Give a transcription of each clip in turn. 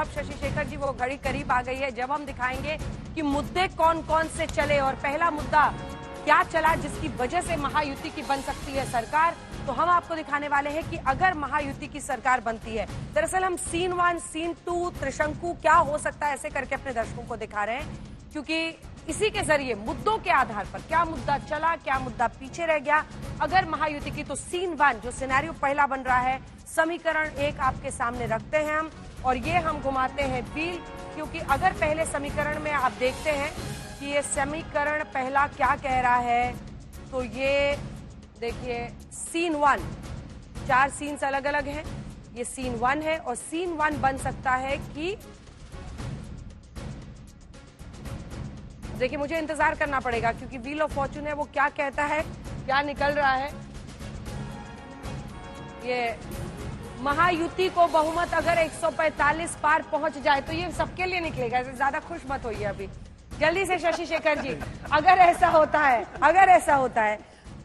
अब शशि शेखर जी वो घड़ी करीब आ गई है जब हम दिखाएंगे कि मुद्दे कौन कौन से चले और पहला मुद्दा क्या चला जिसकी वजह से महायुति की बन सकती है सरकार। तो हम आपको दिखाने वाले हैं कि अगर महायुति की सरकार बनती है, दरअसल हम सीन 1, सीन 2, त्रिशंकु क्या हो सकता है ऐसे करके अपने दर्शकों को दिखा रहे हैं, क्योंकि इसी के जरिए मुद्दों के आधार पर क्या मुद्दा चला, क्या मुद्दा पीछे रह गया। अगर महायुति की तो सीन 1 जो सिनेरियो पहला बन रहा है, समीकरण 1 आपके सामने रखते हैं हम और ये हम घुमाते हैं व्हील, क्योंकि अगर पहले समीकरण में आप देखते हैं कि ये समीकरण पहला क्या कह रहा है, तो ये देखिए सीन 1, 4 सीन्स अलग अलग हैं, ये सीन 1 है और सीन 1 बन सकता है कि देखिए मुझे इंतजार करना पड़ेगा क्योंकि व्हील ऑफ फॉर्चून है, वो क्या कहता है, क्या निकल रहा है। ये महायुति को बहुमत अगर 145 पार पहुंच जाए तो ये सबके लिए निकलेगा, इससे ज्यादा खुश मत होइए अभी, जल्दी से शशि शेखर जी। अगर ऐसा होता है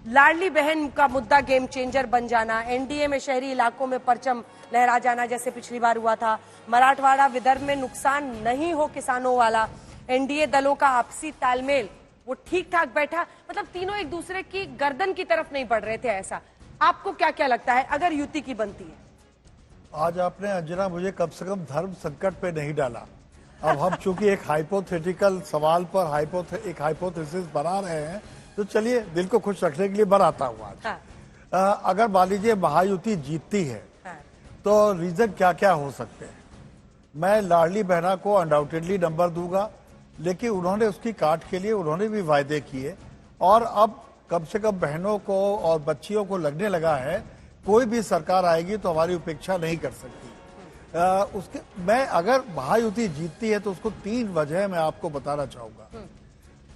लाडली बहन का मुद्दा गेम चेंजर बन जाना, एनडीए में शहरी इलाकों में परचम लहरा जाना जैसे पिछली बार हुआ था, मराठवाड़ा विदर्भ में नुकसान नहीं हो किसानों वाला, एनडीए दलों का आपसी तालमेल वो ठीक ठाक बैठा, मतलब तीनों एक दूसरे की गर्दन की तरफ नहीं बढ़ रहे थे। ऐसा आपको क्या क्या लगता है अगर युति की बनती है? आज आपने अंजना मुझे कम से कम धर्म संकट पे नहीं डाला। अब हम चूंकि एक हाइपोथेटिकल सवाल पर एक हाइपोथेसिस बना रहे हैं, तो चलिए दिल को खुश रखने के लिए बनाता हूँ आज। हाँ। अगर मान लीजिए महायुति जीतती है, हाँ, तो रीजन क्या क्या हो सकते हैं। मैं लाडली बहना को अनडाउटेडली नंबर दूंगा, लेकिन उन्होंने उसकी काट के लिए उन्होंने भी वायदे किए और अब कम से कम बहनों को और बच्चियों को लगने लगा है कोई भी सरकार आएगी तो हमारी उपेक्षा नहीं कर सकती। मैं अगर महायुति जीतती है तो उसको 3 वजह मैं आपको बताना चाहूंगा।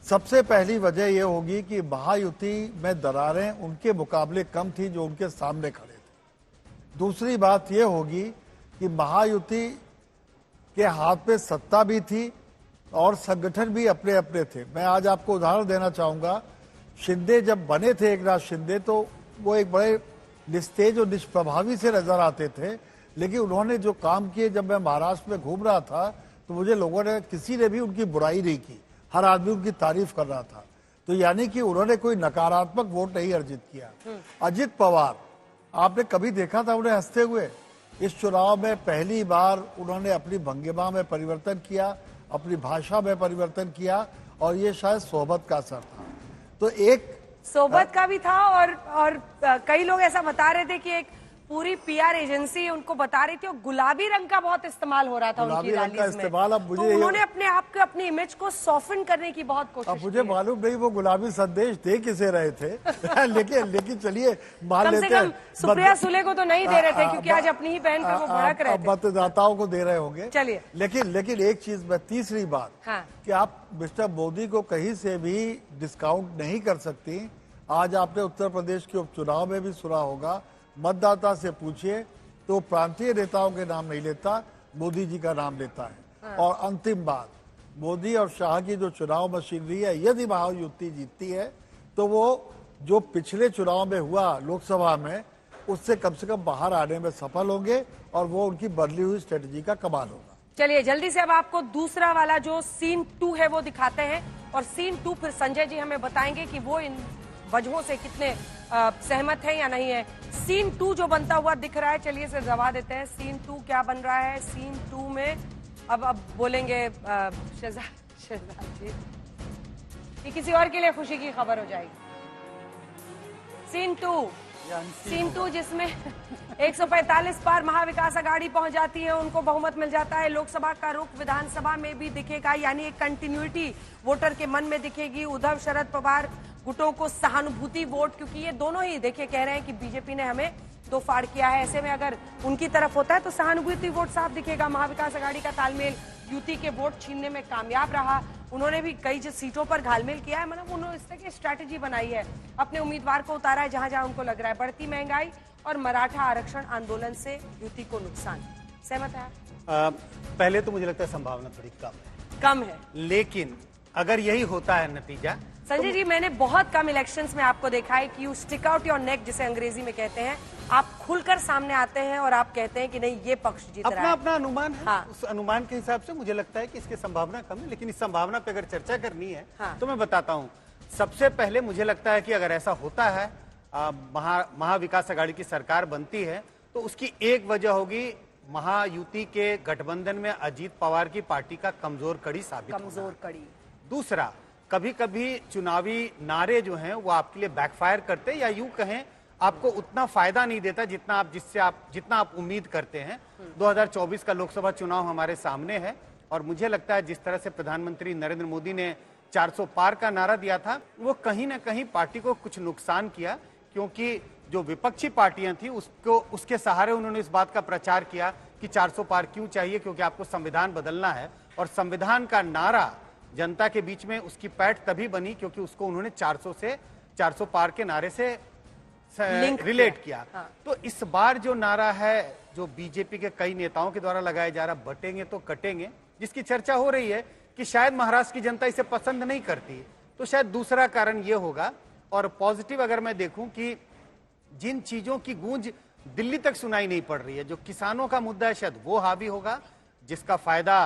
सबसे पहली वजह यह होगी कि महायुति में दरारें उनके मुकाबले कम थी जो उनके सामने खड़े थे। दूसरी बात यह होगी कि महायुति के हाथ में सत्ता भी थी और संगठन भी अपने अपने थे। मैं आज आपको उदाहरण देना चाहूंगा, शिंदे जब बने थे, एक नाथ शिंदे, तो वो एक बड़े निस्तेज और निष्प्रभावी से नजर आते थे, लेकिन उन्होंने जो काम किए, जब मैं महाराष्ट्र में घूम रहा था तो मुझे लोगों ने, किसी ने भी उनकी बुराई नहीं की, हर आदमी उनकी तारीफ कर रहा था। तो यानी कि उन्होंने कोई नकारात्मक वोट नहीं अर्जित किया। अजित पवार, आपने कभी देखा था उन्हें हंसते हुए? इस चुनाव में पहली बार उन्होंने अपनी भंगिमा में परिवर्तन किया, अपनी भाषा में परिवर्तन किया और ये शायद सोहबत का असर था। तो एक सोहबत का भी था और कई लोग ऐसा बता रहे थे कि एक पूरी पीआर एजेंसी उनको बता रही थी और गुलाबी रंग का बहुत इस्तेमाल हो रहा था उनकी रैलीज में। अब मुझे तो उन्होंने अपने आप को, अपनी इमेज को सॉफ्टन करने की बहुत कोशिश की। अब मुझे मालूम नहीं वो गुलाबी संदेश दे किसे रहे थे लेकिन चलिए मान लेते हैं सुप्रिया सुले को तो नहीं दे रहे थे क्योंकि आज अपनी ही बहन पर वो भड़क रहे थे। मतदाताओं को दे रहे होंगे। चलिए, लेकिन एक चीज में, तीसरी बात, हाँ, कि आप मिस्टर मोदी को कहीं से भी डिस्काउंट नहीं कर सकती। आज आपने उत्तर प्रदेश के उपचुनाव में भी सुना होगा, मतदाता से पूछिए तो प्रांतीय नेताओं के नाम नहीं लेता, मोदी जी का नाम लेता है। हाँ। और अंतिम बात, मोदी और शाह की जो चुनाव मशीनरी है, यदि महायुति जीतती है तो वो जो पिछले चुनाव में हुआ लोकसभा में, उससे कम से कम बाहर आने में सफल होंगे और वो उनकी बदली हुई स्ट्रेटेजी का कमाल होगा। चलिए जल्दी से अब आपको दूसरा वाला जो सीन 2 है वो दिखाते हैं और सीन 2 फिर संजय जी हमें बताएंगे कि वो इन वजहों से कितने सहमत है या नहीं है। सीन 2 जो बनता हुआ दिख रहा है, चलिए इसे दबा देते हैं। सीन 2 क्या बन रहा है? सीन 2 में अब बोलेंगे शहजाद जी, ये किसी और के लिए खुशी की खबर हो जाएगी। सीन 2 जिसमें 145 पार महाविकास अघाड़ी पहुंच जाती है, उनको बहुमत मिल जाता है, लोकसभा का रुख विधानसभा में भी दिखेगा, यानी एक कंटिन्यूटी वोटर के मन में दिखेगी। उद्धव शरद पवार गुटों को सहानुभूति वोट, क्योंकि ये दोनों ही देखिए कह रहे हैं कि बीजेपी ने हमें दो फाड़ किया है, ऐसे में अगर उनकी तरफ होता है तो सहानुभूति वोट साफ दिखेगा। महाविकास अघाड़ी का तालमेल युति के वोट छीनने में कामयाब रहा, उन्होंने भी कई सीटों पर घालमेल किया है, मतलब उन्होंने इस तरह की स्ट्रैटेजी बनाई है, अपने उम्मीदवार को उतारा है जहां जहां उनको लग रहा है। बढ़ती महंगाई और मराठा आरक्षण आंदोलन से युति को नुकसान, सहमत है? पहले तो मुझे लगता है संभावना थोड़ी कम है, लेकिन अगर यही होता है नतीजा। संजय जी, मैंने बहुत कम इलेक्शंस में आपको देखा है कि you stick out your neck, जिसे अंग्रेजी में कहते हैं, आप खुलकर सामने आते हैं और आप कहते हैं कि नहीं ये पक्ष जीत रहा अपना है। अपना अनुमान है। हाँ। उस अनुमान के हिसाब से मुझे लगता है कि इसकी संभावना कम है, लेकिन इस संभावना पे अगर चर्चा करनी है हाँ। तो मैं बताता हूं। सबसे पहले मुझे लगता है कि अगर ऐसा होता है, महाविकास आघाड़ी की सरकार बनती है, तो उसकी एक वजह होगी महायुति के गठबंधन में अजीत पवार की पार्टी का कमजोर कड़ी साबित होना। कमजोर कड़ी। दूसरा, कभी कभी चुनावी नारे जो हैं वो आपके लिए बैकफायर करते हैं, या यूं कहें आपको उतना फायदा नहीं देता जितना आप उम्मीद करते हैं। 2024 का लोकसभा चुनाव हमारे सामने है और मुझे लगता है जिस तरह से प्रधानमंत्री नरेंद्र मोदी ने 400 पार का नारा दिया था, वो कहीं ना कहीं पार्टी को कुछ नुकसान किया, क्योंकि जो विपक्षी पार्टियां थी उसके सहारे उन्होंने इस बात का प्रचार किया कि 400 पार क्यों चाहिए, क्योंकि आपको संविधान बदलना है। और संविधान का नारा जनता के बीच में उसकी पैठ तभी बनी क्योंकि उसको उन्होंने 400 पार के नारे से रिलेट किया। हाँ। तो इस बार जो नारा है, जो बीजेपी के कई नेताओं के द्वारा लगाया जा रहा, बटेंगे तो कटेंगे, जिसकी चर्चा हो रही है कि शायद महाराष्ट्र की जनता इसे पसंद नहीं करती, तो शायद दूसरा कारण यह होगा। और पॉजिटिव अगर मैं देखूं कि जिन चीजों की गूंज दिल्ली तक सुनाई नहीं पड़ रही है, जो किसानों का मुद्दा है, शायद वो हावी होगा, जिसका फायदा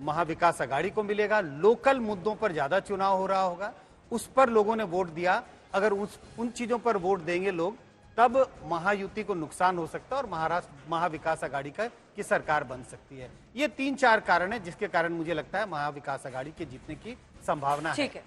महाविकास आघाड़ी को मिलेगा। लोकल मुद्दों पर ज्यादा चुनाव हो रहा होगा, उस पर लोगों ने वोट दिया। अगर उन चीजों पर वोट देंगे लोग, तब महायुति को नुकसान हो सकता है और महाराष्ट्र महाविकास आघाड़ी की सरकार बन सकती है। ये 3-4 कारण है जिसके कारण मुझे लगता है महाविकास आघाड़ी के जीतने की संभावना है। ठीक है।